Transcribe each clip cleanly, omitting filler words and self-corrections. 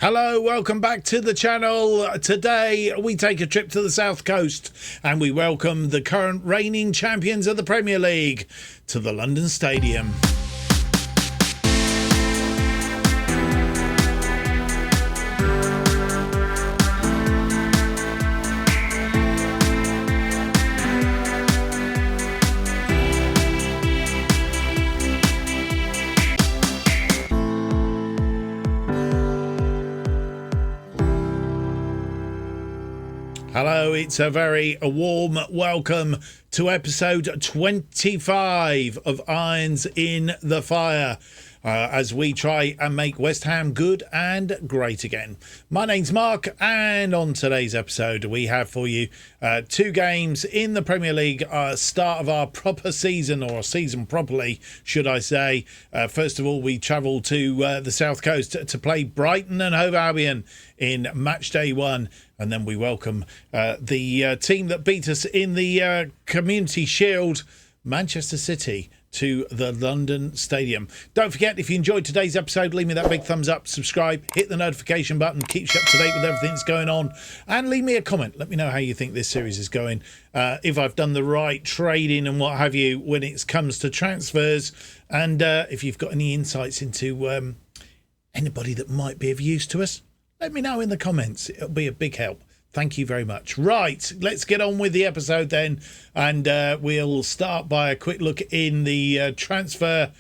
Hello, welcome back to the channel. Today we take a trip to the south coast and we welcome the current reigning champions of the Premier League to the London Stadium. Hello, it's a very warm welcome to episode 25 of Irons in the Fire as we try and make West Ham good and great again. My name's Mark, and on today's episode we have for you two games in the Premier League, start of our proper season, or season properly should I say. First of all, we travel to the south coast to play Brighton and Hove Albion in match day 1. And then we welcome the team that beat us in the Community Shield, Manchester City, to the London Stadium. Don't forget, if you enjoyed today's episode, leave me that big thumbs up, subscribe, hit the notification button, keeps you up to date with everything that's going on, and leave me a comment. Let me know how you think this series is going, if I've done the right trading and what have you when it comes to transfers, and if you've got any insights into anybody that might be of use to us. Let me know in the comments. It'll be a big help. Thank you very much. Right, let's get on with the episode then. And we'll start by a quick look in the transfer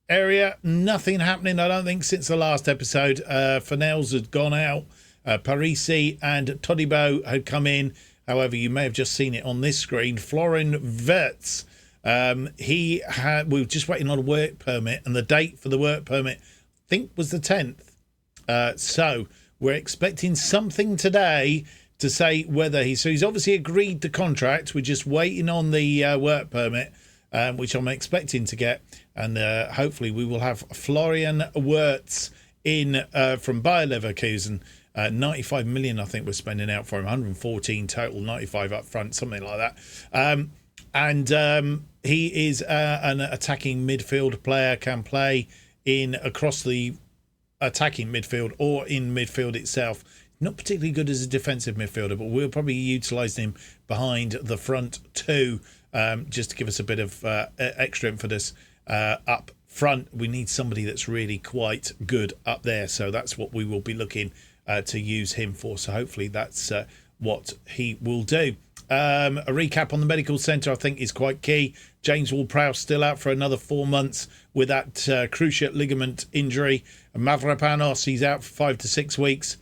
area. Nothing happening, I don't think, since the last episode. Fennells had gone out. Parisi and Todibo had come in. However, you may have just seen it on this screen. Florin Wirtz. We were just waiting on a work permit, and the date for the work permit think was the 10th. So we're expecting something today to say whether he's obviously agreed the contract. We're just waiting on the work permit, which I'm expecting to get, and hopefully we will have Florian Wirtz in from Bayer Leverkusen. 95 million I think we're spending out for him, 114 total, 95 up front, something like that. And he is an attacking midfield player, can play in across the attacking midfield or in midfield itself. Not particularly good as a defensive midfielder, but we'll probably utilise him behind the front two, just to give us a bit of extra emphasis up front. We need somebody that's really quite good up there, so that's what we will be looking to use him for. So hopefully that's what he will do. A recap on the medical centre I think is quite key. James Ward-Prowse still out for another 4 months with that cruciate ligament injury. Mavropanos, he's out for 5 to 6 weeks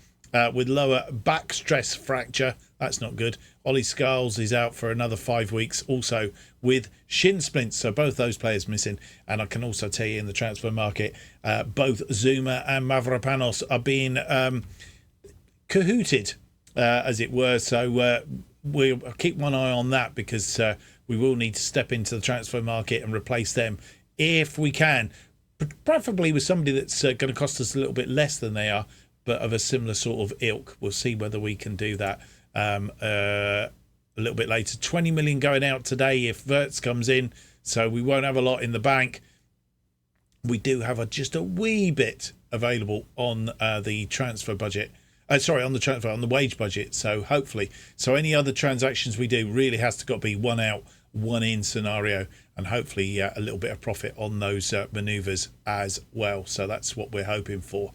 with lower back stress fracture. That's not good. Ollie Scholes is out for another 5 weeks also with shin splints. So both those players missing. And I can also tell you in the transfer market, both Zuma and Mavropanos are being cahooted, as it were. So we'll keep one eye on that, because we will need to step into the transfer market and replace them if we can, preferably with somebody that's going to cost us a little bit less than they are, but of a similar sort of ilk. We'll see whether we can do that a little bit later. 20 million going out today if Wirtz comes in, so we won't have a lot in the bank. We do have just a wee bit available on the transfer budget. On the wage budget. So hopefully, any other transactions we do really has to be one out, one in scenario, and hopefully a little bit of profit on those manoeuvres as well. So that's what we're hoping for.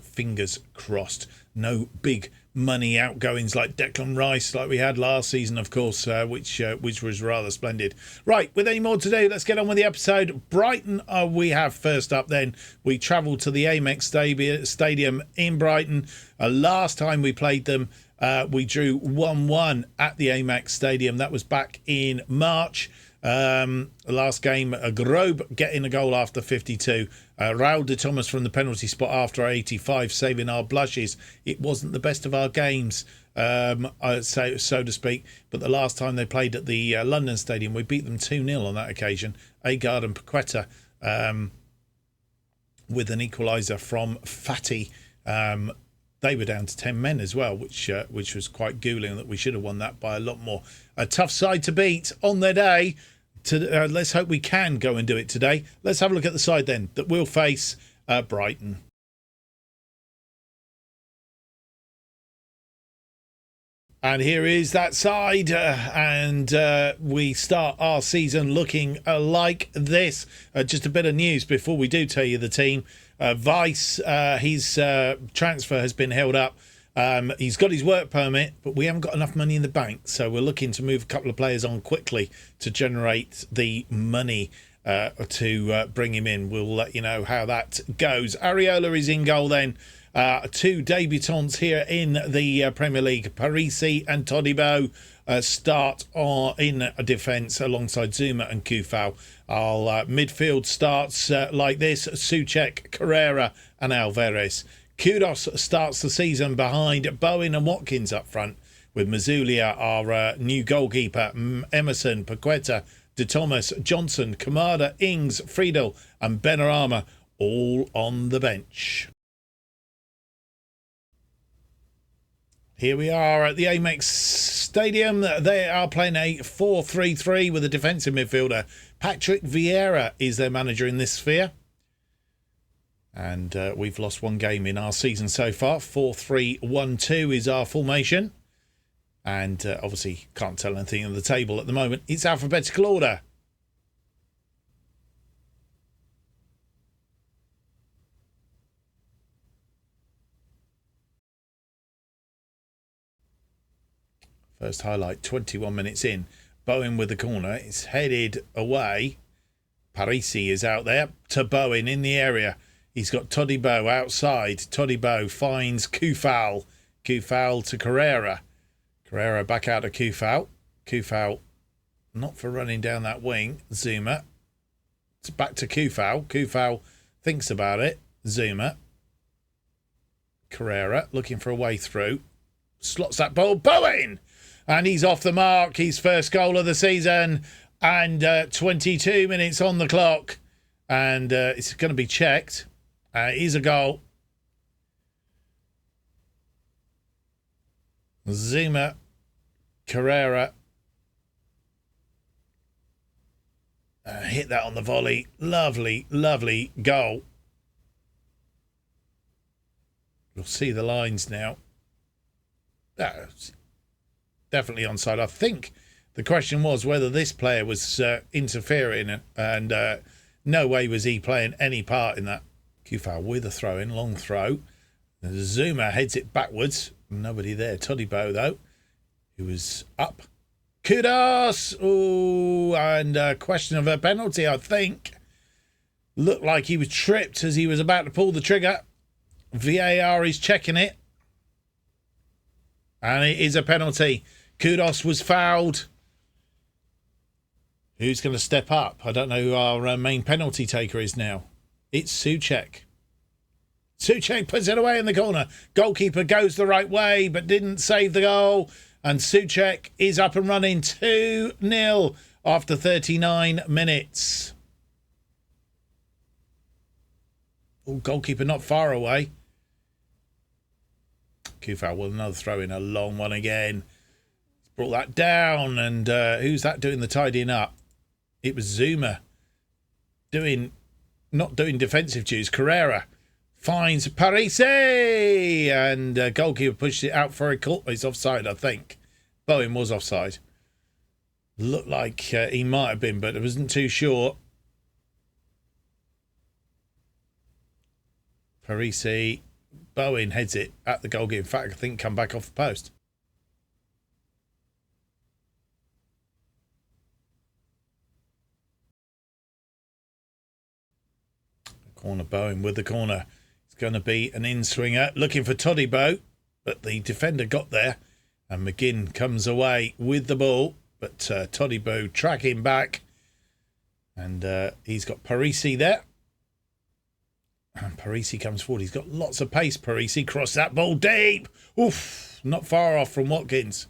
Fingers crossed. No big money outgoings like Declan Rice like we had last season, of course, which was rather splendid. Right, with any more today, let's get on with the episode. Brighton we have first up then. We travel to the Amex Stadium in Brighton. Last time we played them, we drew 1-1 at the Amex Stadium. That was back in March. Last game, Grobe getting a goal after 52. Raul de Thomas from the penalty spot after 85, saving our blushes. It wasn't the best of our games, so to speak. But the last time they played at the London Stadium, we beat them 2-0 on that occasion. Agard and Paqueta with an equaliser from Fatty. They were down to 10 men as well, which was quite ghouling, that we should have won that by a lot more. A tough side to beat on their day. Let's hope we can go and do it today. Let's have a look at the side then that will face Brighton. And here is that side, and we start our season looking like this. Just a bit of news before we do tell you the team. Vice, his transfer has been held up. He's got his work permit, but we haven't got enough money in the bank, so we're looking to move a couple of players on quickly to generate the money to bring him in. We'll let you know how that goes. Areola is in goal then. Two debutants here in the Premier League. Parisi and Todibo start in defence alongside Zuma and Kufal. Our midfield starts like this: Souček, Carrera and Alvarez. Kudos starts the season behind Bowen and Watkins up front, with Mazulia, our new goalkeeper, Emerson, Paqueta, De Thomas, Johnson, Kamada, Ings, Friedel and Benrahma all on the bench. Here we are at the Amex Stadium. They are playing a 4-3-3 with a defensive midfielder. Patrick Vieira is their manager in this sphere. And we've lost one game in our season so far. 4-3-1-2 is our formation. And obviously can't tell anything on the table at the moment. It's alphabetical order. First highlight, 21 minutes in. Bowen with the corner. It's headed away. Parisi is out there to Bowen in the area. He's got Todibo outside. Todibo finds Kufal. Kufal to Carrera. Carrera back out to Kufal. Kufal not for running down that wing. Zuma. It's back to Kufal. Kufal thinks about it. Zuma. Carrera looking for a way through. Slots that ball. Bowen! And he's off the mark. His first goal of the season. And 22 minutes on the clock. And it's going to be checked. Here's a goal. Zuma. Carrera. Hit that on the volley. Lovely, lovely goal. You'll see the lines now. Definitely onside. I think the question was whether this player was interfering, and no way was he playing any part in that. Kufal with a throw in, long throw. Zuma heads it backwards. Nobody there. Todibo though, who was up. Kudos! Oh, and question of a penalty, I think. Looked like he was tripped as he was about to pull the trigger. VAR is checking it. And it is a penalty. Kudos was fouled. Who's going to step up? I don't know who our main penalty taker is now. It's Souček. Souček puts it away in the corner. Goalkeeper goes the right way, but didn't save the goal. And Souček is up and running 2-0 after 39 minutes. Oh, goalkeeper not far away. Kufal with another throw in, a long one again. Brought that down, and who's that doing the tidying up? It was Zuma not doing defensive duties. Carrera finds Parisi, and goalkeeper pushed it out for a call. He's offside, I think. Bowen was offside. Looked like he might have been, but I wasn't too sure. Parisi. Bowen heads it at the goalkeeper. In fact, I think come back off the post. Corner, Bowen with the corner. It's going to be an in-swinger. Looking for Todibo, but the defender got there. And McGinn comes away with the ball. But Todibo tracking back. And he's got Parisi there. And Parisi comes forward. He's got lots of pace, Parisi. Cross that ball deep. Oof, not far off from Watkins.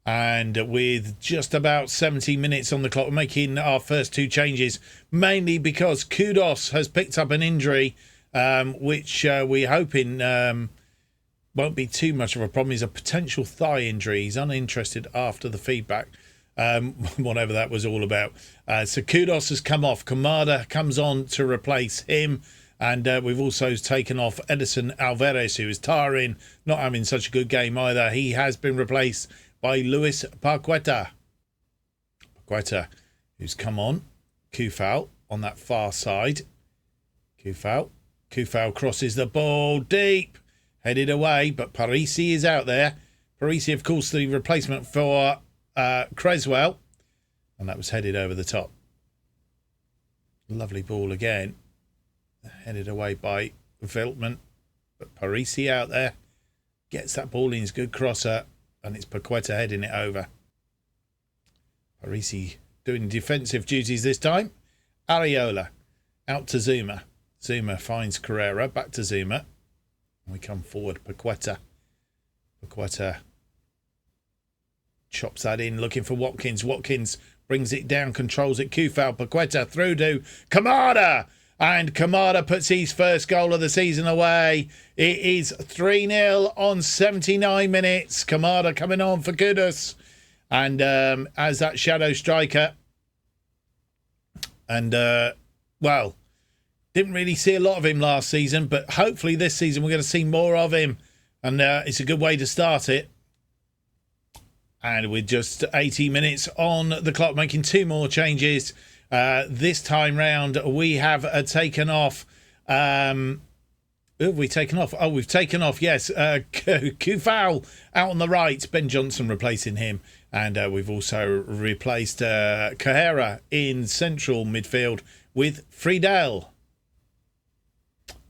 And with just about 70 minutes on the clock, we're making our first two changes, mainly because Kudos has picked up an injury, which we're hoping won't be too much of a problem. He's a potential thigh injury. He's uninterested after the feedback, whatever that was all about. So Kudos has come off. Kamada comes on to replace him. And we've also taken off Edison Alvarez, who is tiring, not having such a good game either. He has been replaced by Luis Paqueta. Paqueta, who's come on. Kufal on that far side. Kufal crosses the ball deep. Headed away, but Parisi is out there. Parisi, of course, the replacement for Creswell. And that was headed over the top. Lovely ball again. Headed away by Veltman. But Parisi out there. Gets that ball in. He's a good crosser. And it's Paqueta heading it over. Parisi doing defensive duties this time. Areola out to Zuma. Zuma finds Carrera. Back to Zuma. We come forward. Paqueta chops that in, looking for Watkins. Watkins brings it down, controls it. Kufal, Paqueta through to Kamada. And Kamada puts his first goal of the season away. It is 3-0 on 79 minutes. Kamada coming on for goodness. And as that shadow striker. And, well, didn't really see a lot of him last season, but hopefully this season we're going to see more of him. And it's a good way to start it. And with just 80 minutes on the clock, making two more changes. This time round, we have taken off... who have we taken off? Oh, we've taken off, yes, Kufal out on the right. Ben Johnson replacing him. And we've also replaced Carrera in central midfield with Friedel.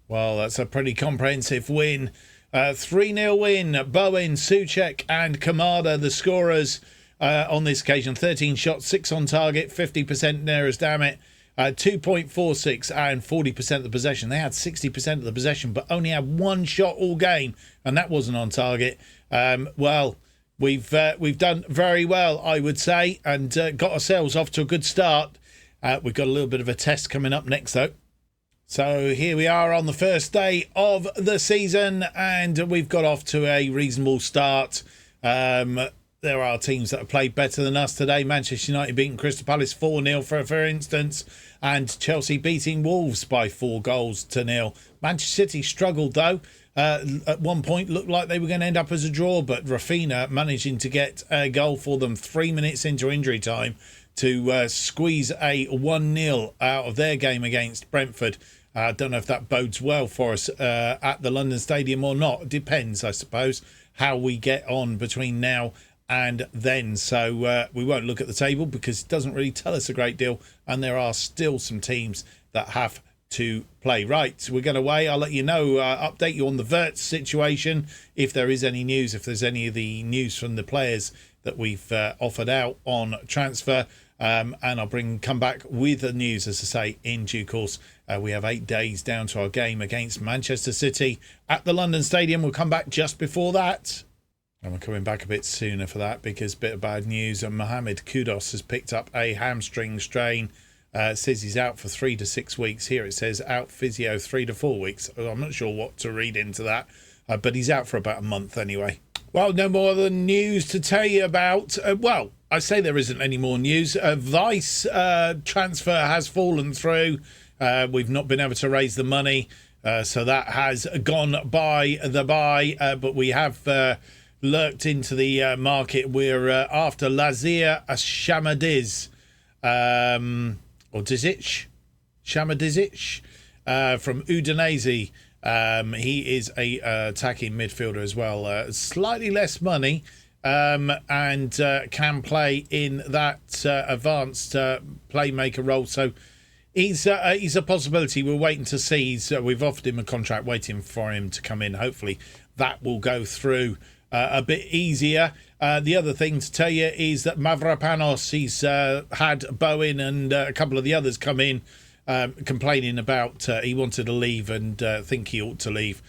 Well, that's a pretty comprehensive win. 3-0 win. Bowen, Souček and Kamada, the scorers on this occasion. 13 shots, 6 on target, 50% nearest damn it. 2.46 and 40% of the possession. They had 60% of the possession, but only had one shot all game, and that wasn't on target. Well, we've done very well, I would say, and got ourselves off to a good start. We've got a little bit of a test coming up next, though. So here we are on the first day of the season, and we've got off to a reasonable start. There are teams that have played better than us today. Manchester United beating Crystal Palace 4-0 for instance, and Chelsea beating Wolves by 4-0. Manchester City struggled though. At one point looked like they were going to end up as a draw, but Rafinha managing to get a goal for them 3 minutes into injury time to squeeze a 1-0 out of their game against Brentford. I don't know if that bodes well for us at the London Stadium or not. It depends, I suppose, how we get on between now and then. So we won't look at the table because it doesn't really tell us a great deal, and there are still some teams that have to play. Right, we're going away. I'll let you know, update you on the Wirtz situation, if there is any news, if there's any of the news from the players that we've offered out on transfer. And I'll come back with the news, as I say, in due course. We have 8 days down to our game against Manchester City at the London Stadium. We'll come back just before that. And we're coming back a bit sooner for that because a bit of bad news. Mohamed Kudus has picked up a hamstring strain. Says he's out for 3 to 6 weeks. Here it says out physio 3 to 4 weeks. I'm not sure what to read into that, but he's out for about a month anyway. Well, no more than news to tell you about. Well, I say there isn't any more news. Vice transfer has fallen through. We've not been able to raise the money, so that has gone by the by. But we have lurked into the market. We're after Lazir Shamadiz, or Dizic, Shamadizic, from Udinese. He is a attacking midfielder as well. Slightly less money. And can play in that advanced playmaker role. So he's a possibility. We're waiting to see. We've offered him a contract, waiting for him to come in. Hopefully that will go through a bit easier. The other thing to tell you is that Mavropanos, he's had Bowen and a couple of the others come in complaining about he wanted to leave and think he ought to leave.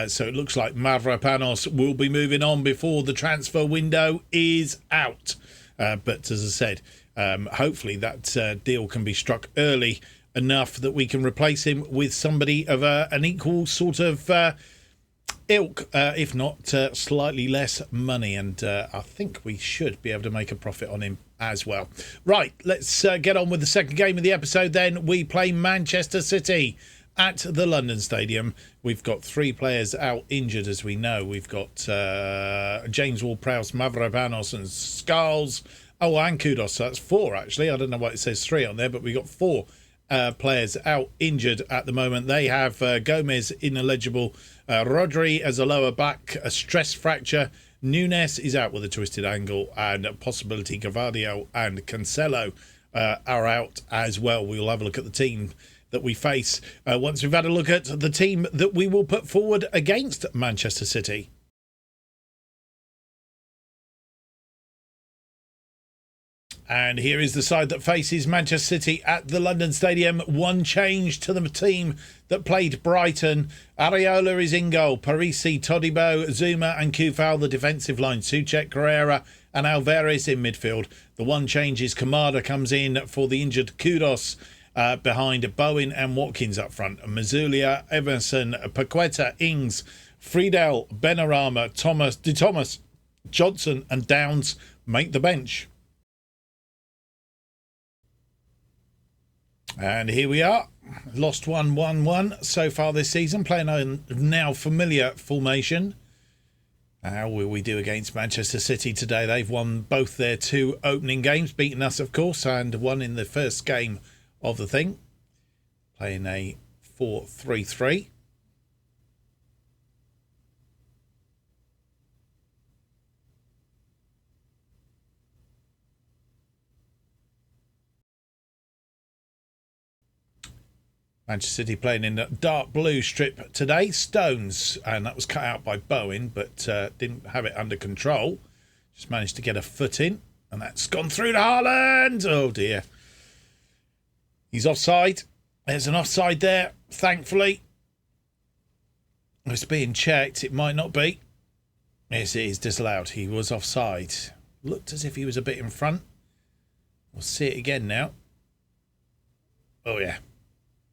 So it looks like Mavropanos will be moving on before the transfer window is out. But as I said, hopefully that deal can be struck early enough that we can replace him with somebody of an equal sort of ilk, if not slightly less money. And I think we should be able to make a profit on him as well. Right, let's get on with the second game of the episode then. We play Manchester City at the London Stadium. We've got 3 players out injured, as we know. We've got James Ward-Prowse, Mavropanos and Skulls. Oh, and Kudos. So that's 4, actually. I don't know why it says 3 on there, but we've got 4 players out injured at the moment. They have Gomez ineligible, Rodri as a lower back, a stress fracture. Nunes is out with a twisted ankle, and possibility Gavardio and Cancelo are out as well. We'll have a look at the team that we face once we've had a look at the team that we will put forward against Manchester City. And here is the side that faces Manchester City at the London Stadium. One change to the team that played Brighton. Areola is in goal. Parisi, Todibo, Zuma and Kufal, the defensive line. Souček, Carrera and Alvarez in midfield. The one change is Kamada comes in for the injured Kudos behind Bowen and Watkins up front. Mazulia, Emerson, Paqueta, Ings, Friedel, Benarama, Thomas, Johnson and Downs make the bench. And here we are, lost 1-1-1 so far this season, playing a now familiar formation. How will we do against Manchester City today? They've won both their 2 opening games, beaten us, of course, and won in the first game of the thing. Playing a 4-3-3. Manchester City playing in a dark blue strip today. Stones, and that was cut out by Bowen, but didn't have it under control. Just managed to get a foot in, and that's gone through to Haaland. Oh dear. He's offside. There's an offside there, thankfully. It's being checked. It might not be. Yes, it is disallowed. He was offside. Looked as if he was a bit in front. We'll see it again now. Oh yeah.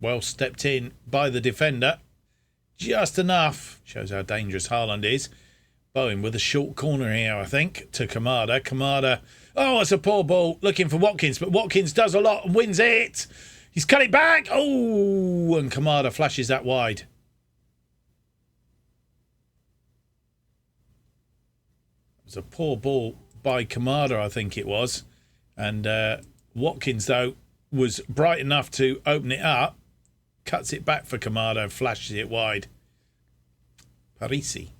Well stepped in by the defender. Just enough. Shows how dangerous Haaland is. Bowen with a short corner here, I think, to Kamada. Kamada. Oh, it's a poor ball. Looking for Watkins, but Watkins does a lot and wins it. He's cut it back. Oh, and Kamada flashes that wide. It was a poor ball by Kamada, I think it was. And Watkins, though, was bright enough to open it up. Cuts it back for Kamada and flashes it wide. Parisi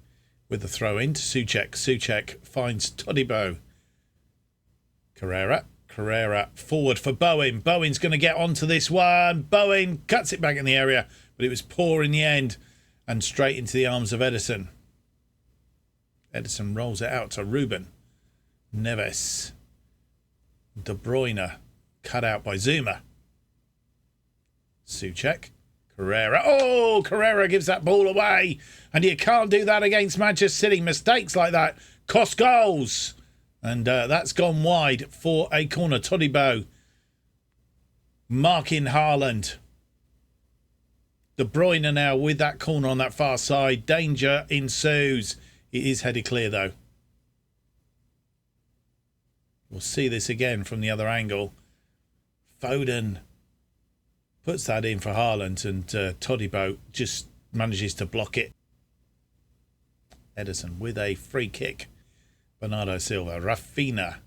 with the throw in to Souček. Souček finds Todibo. Carrera forward for Bowen. Bowen's going to get onto this one. Bowen cuts it back in the area, but it was poor in the end and straight into the arms of Ederson. Ederson rolls it out to Ruben. Neves. De Bruyne cut out by Zuma. Souček. Carrera. Oh, Carrera gives that ball away. And you can't do that against Manchester City. Mistakes like that cost goals. And that's gone wide for a corner. Todibo marking Haaland. De Bruyne now with that corner on that far side. Danger ensues. It is headed clear, though. We'll see this again from the other angle. Foden puts that in for Haaland, and Todibo just manages to block it. Ederson with a free kick. Bernardo Silva. Rafinha.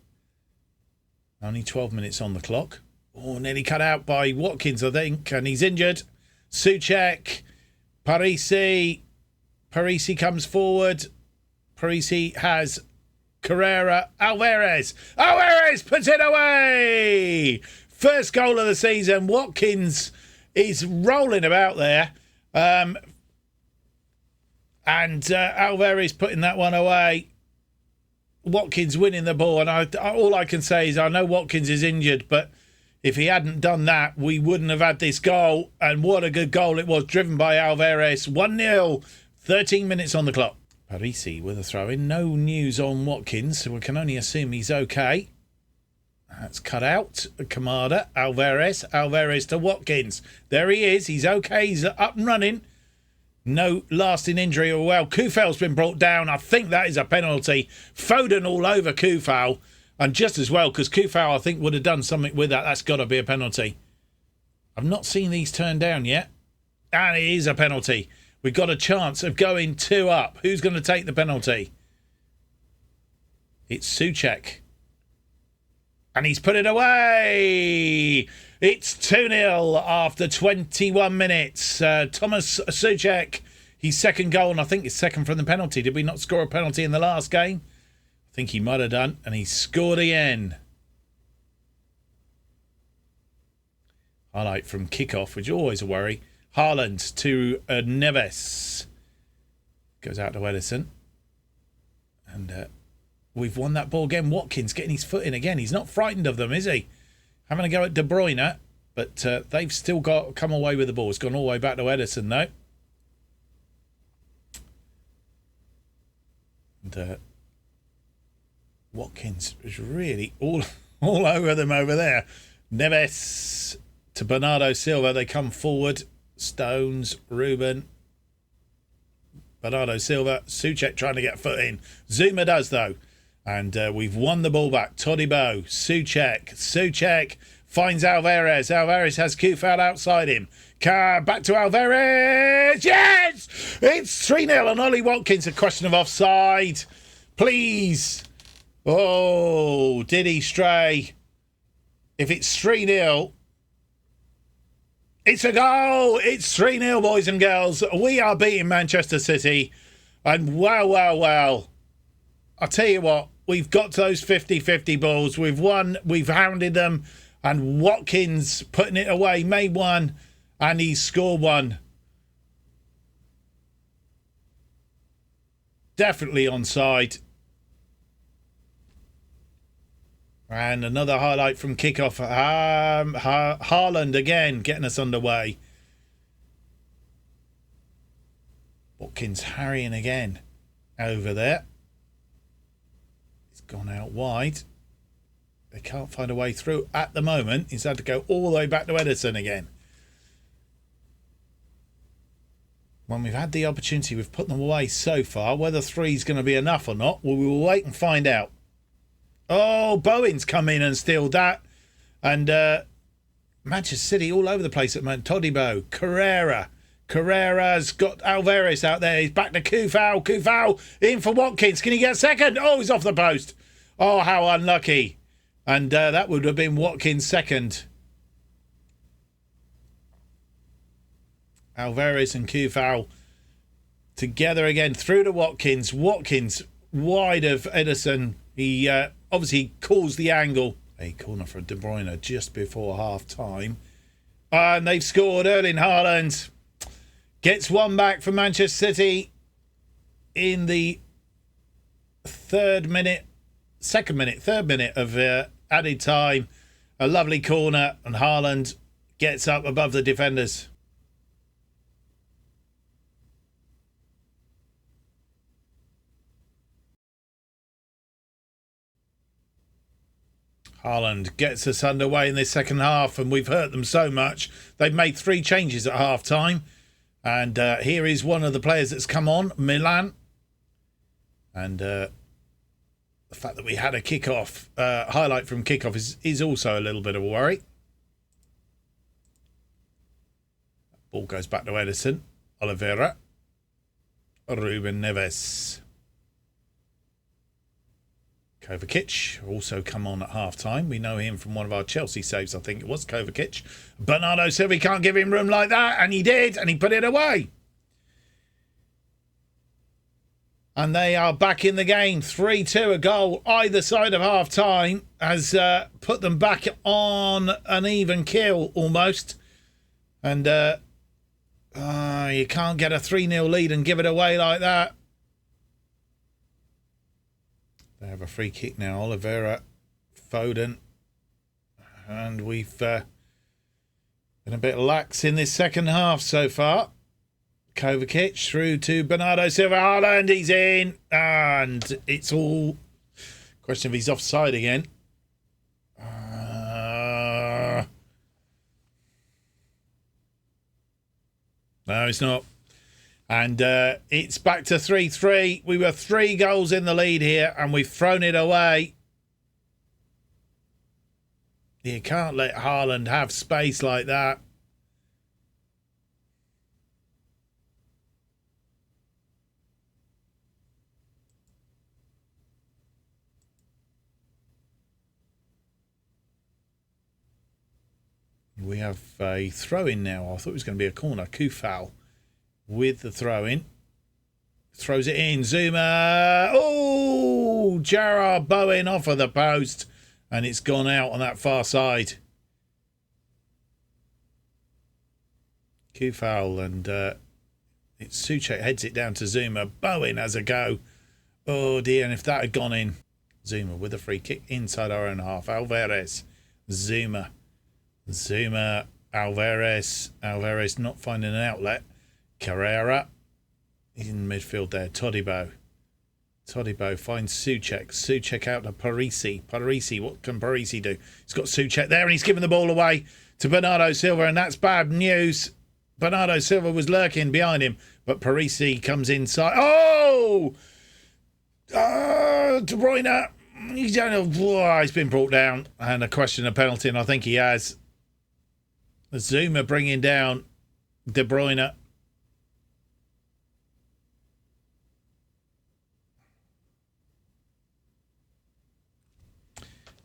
Only 12 minutes on the clock. Oh, nearly cut out by Watkins, I think, and he's injured. Souček. Parisi. Parisi comes forward. Parisi has Carrera. Alvarez. Alvarez puts it away. First goal of the season. Watkins is rolling about there. And Alvarez putting that one away. Watkins winning the ball. And all I can say is I know Watkins is injured, but if he hadn't done that, we wouldn't have had this goal. And what a good goal it was, driven by Alvarez. 1-0, 13 minutes on the clock. Parisi with a throw-in. No news on Watkins, so we can only assume he's okay. That's cut out. Kamada, Alvarez to Watkins. There he is. He's okay. He's up and running. No lasting injury or well. Kufal's been brought down. I think that is a penalty. Foden all over Kufal. And just as well, because Kufal, I think, would have done something with that. That's got to be a penalty. I've not seen these turned down yet. And it is a penalty. We've got a chance of going 2 up. Who's going to take the penalty? It's Souček. And he's put it away. It's 2-0 after 21 minutes. Thomas Souček, his second goal, and I think his second from the penalty. Did we not score a penalty in the last game? I think he might have done. And he scored again. Highlight from kickoff, which is always a worry. Haaland to Neves. Goes out to Edison. And we've won that ball again. Watkins getting his foot in again. He's not frightened of them, is he? Having a go at De Bruyne. But they've still come away with the ball. It's gone all the way back to Edison, though. And Watkins is really all over them over there. Neves to Bernardo Silva. They come forward. Stones, Ruben, Bernardo Silva, Souček trying to get a foot in. Zuma does, though. And we've won the ball back. Todibo, Souček finds Alvarez. Alvarez has Kufal outside him. Back to Alvarez. Yes! It's 3-0 on Ollie Watkins. A question of offside. Please. Oh, did he stray? If it's 3-0... It's a goal. It's 3-0, boys and girls. We are beating Manchester City. And wow. I'll tell you what, we've got those 50-50 balls. We've won. We've hounded them. And Watkins putting it away. Made one. And he scored one. Definitely onside. And another highlight from kickoff. Haaland again getting us underway. Watkins harrying again over there. He's gone out wide. They can't find a way through at the moment. He's had to go all the way back to Edison again. When we've had the opportunity, we've put them away so far. Whether 3's going to be enough or not, we will wait and find out. Oh, Bowen's come in and stealed that. And Manchester City all over the place at the moment. Todibo, Carrera's got Alvarez out there. He's back to Kufal in for Watkins. Can he get second? Oh, he's off the post. Oh, how unlucky. And that would have been Watkins' second. Alvarez and Kufal together again through to Watkins. Watkins wide of Edison. He obviously calls the angle. A corner for De Bruyne just before half time. And they've scored. Erling Haaland gets one back for Manchester City in the third minute of added time. A lovely corner, and Haaland gets up above the defenders. Haaland gets us underway in this second half, and we've hurt them so much. They've made 3 changes at half time. And here is one of the players that's come on, Milan. And the fact that we had a kickoff, highlight from kickoff is also a little bit of a worry. Ball goes back to Edison. Oliveira. Ruben Neves. Kovacic also come on at half-time. We know him from one of our Chelsea saves, I think it was Kovacic. Bernardo said we can't give him room like that, and he did, and he put it away. And they are back in the game. 3-2, a goal either side of half-time has put them back on an even keel almost. And you can't get a 3-0 lead and give it away like that. They have a free kick now. Oliveira, Foden. And we've been a bit lax in this second half so far. Kovacic through to Bernardo Silva. Haaland, he's in. And it's all question if he's offside again. No, it's not. And it's back to 3-3. We were 3 goals in the lead here, and we've thrown it away. You can't let Haaland have space like that. we have a throw-in now. I thought it was going to be a corner. Kufal with the throw-in. Throws it in. Zuma. Oh! Gerard Bowen off of the post. And it's gone out on that far side. Kufal and it's Souček heads it down to Zuma. Bowen has a go. Oh dear, and if that had gone in. Zuma with a free kick inside our own half. Alvarez. Zuma. Alvarez. Alvarez not finding an outlet. Carrera. He's in midfield there. Todibo finds Souček. Souček out to Parisi. Parisi, what can Parisi do? He's got Souček there and he's given the ball away to Bernardo Silva, and that's bad news. Bernardo Silva was lurking behind him, but Parisi comes inside. Oh! De Bruyne. He's been brought down, and a question of penalty, and I think he has. Zuma bringing down De Bruyne.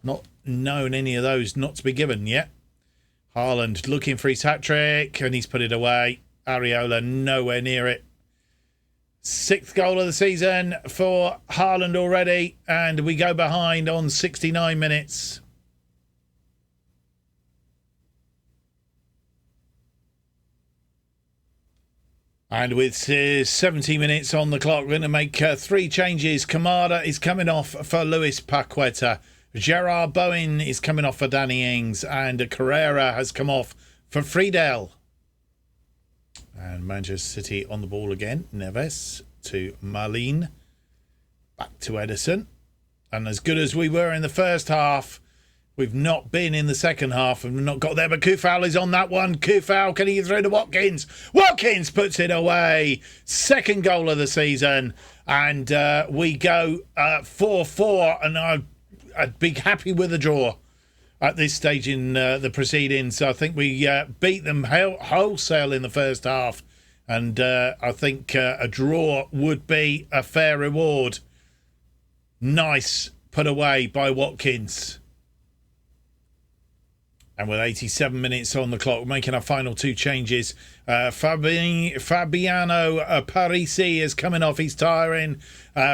Not known any of those not to be given yet. Haaland looking for his hat-trick, and he's put it away. Areola nowhere near it. 6th goal of the season for Haaland already, and we go behind on 69 minutes. And with 70 minutes on the clock, we're going to make 3 changes. Kamada is coming off for Luis Paqueta. Gerard Bowen is coming off for Danny Ings, and Carrera has come off for Friedel. And Manchester City on the ball again. Neves to Marlene. Back to Edison. And as good as we were in the first half, we've not been in the second half and we've not got there. But Kufal is on that one. Kufal, can he get through to Watkins? Watkins puts it away. 2nd goal of the season. And we go 4-4. And I'd be happy with a draw at this stage in the proceedings. I think we beat them wholesale in the first half, and I think a draw would be a fair reward. Nice put away by Watkins. And with 87 minutes on the clock, we're making our final 2 changes. Fabiano Parisi is coming off. He's tiring.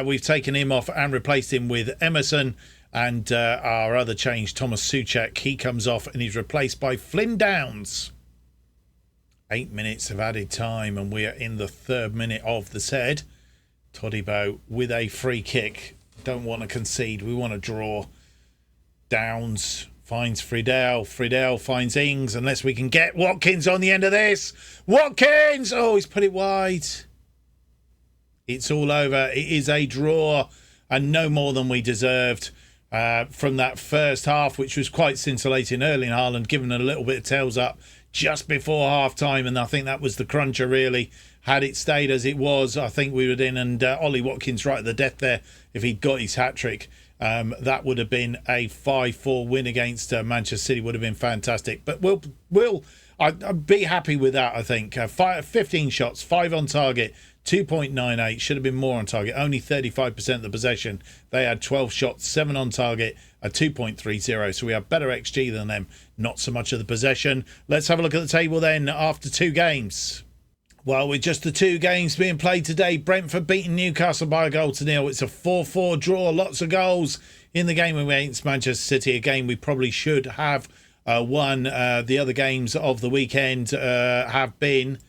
We've taken him off and replaced him with Emerson. And our other change, Thomas Souček, he comes off and he's replaced by Flynn Downs. 8 minutes of added time, and we are in the 3rd minute of the set. Todibo with a free kick. Don't want to concede. We want to draw. Downs finds Friedel. Friedel finds Ings, unless we can get Watkins on the end of this. Watkins! Oh, he's put it wide. It's all over. It is a draw, and no more than we deserved. From that first half, which was quite scintillating. Erling Haaland giving a little bit of tails up just before half time, and I think that was the cruncher really. Had it stayed as it was, I think we would in, and Ollie Watkins right at the death there. If he'd got his hat-trick, that would have been a 5-4 win against Manchester City. Would have been fantastic. But I'd be happy with that. I think 15 shots, 5 on target, 2.98. Should have been more on target. Only 35% of the possession. They had 12 shots, 7 on target, a 2.30. So we have better XG than them. Not so much of the possession. Let's have a look at the table then after 2 games. Well, with just the 2 games being played today, Brentford beating Newcastle by a goal to nil. It's a 4-4 draw. Lots of goals in the game against Manchester City. A game we probably should have won. The other games of the weekend have been...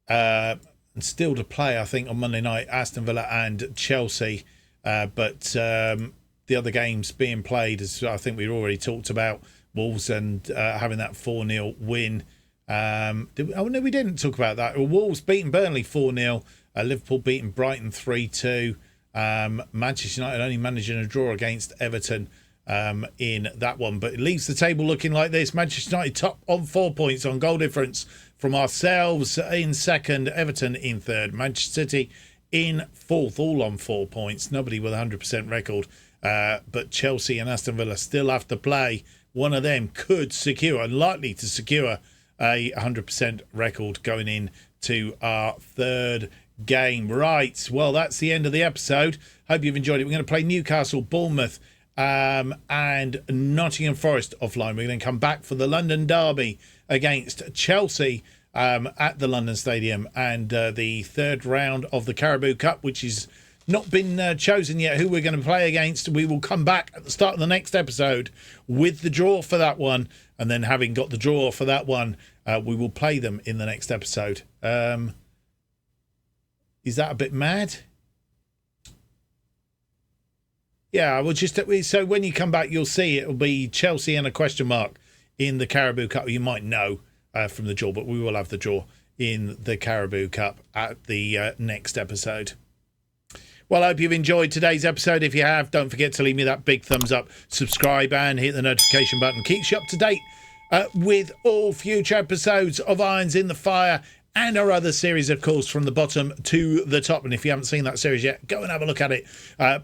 and still to play, I think, on Monday night, Aston Villa and Chelsea. But the other games being played, as I think we've already talked about, Wolves and having that 4-0 win. No, we didn't talk about that. Wolves beating Burnley 4-0. Liverpool beating Brighton 3-2. Manchester United only managing a draw against Everton in that one. But it leaves the table looking like this. Manchester United top on 4 points on goal difference from ourselves in second, Everton in third, Manchester City in fourth, all on 4 points. Nobody with a 100% record. But Chelsea and Aston Villa still have to play. One of them could secure, likely to secure, a 100% record going in to our third game. Right, well, that's the end of the episode. Hope you've enjoyed it. We're going to play Newcastle, Bournemouth and Nottingham Forest offline. We're going to come back for the London derby against Chelsea at the London Stadium, and the third round of the Carabao Cup, which is not been chosen yet who we're going to play against. We will come back at the start of the next episode with the draw for that one, and then having got the draw for that one, we will play them in the next episode. Is that a bit mad? Yeah, we'll just... So when you come back, you'll see it'll be Chelsea and a question mark in the Carabao Cup. You might know from the draw, but we will have the draw in the Carabao Cup at the next episode. Well, I hope you've enjoyed today's episode. If you have, don't forget to leave me that big thumbs up, subscribe and hit the notification button. Keeps you up to date with all future episodes of Irons in the Fire and our other series, of course, from the bottom to the top. And if you haven't seen that series yet, go and have a look at it.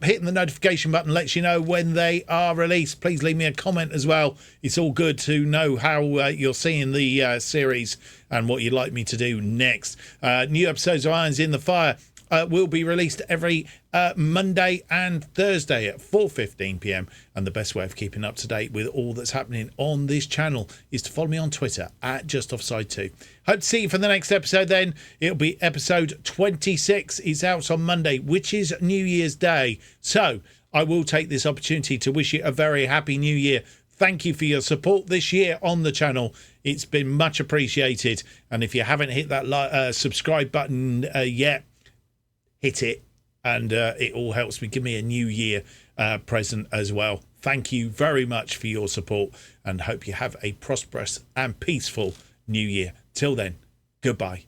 Hitting the notification button lets you know when they are released. Please leave me a comment as well. It's all good to know how you're seeing the series and what you'd like me to do next. New episodes of Irons in the Fire will be released every Monday and Thursday at 4:15 p.m. And the best way of keeping up to date with all that's happening on this channel is to follow me on Twitter at JustOffside2. Hope to see you for the next episode then. It'll be episode 26. It's out on Monday, which is New Year's Day. So I will take this opportunity to wish you a very happy New Year. Thank you for your support this year on the channel. It's been much appreciated. And if you haven't hit that subscribe button yet, hit it, and it all helps me. Give me a New Year present as well. Thank you very much for your support, and hope you have a prosperous and peaceful New Year. Till then, goodbye.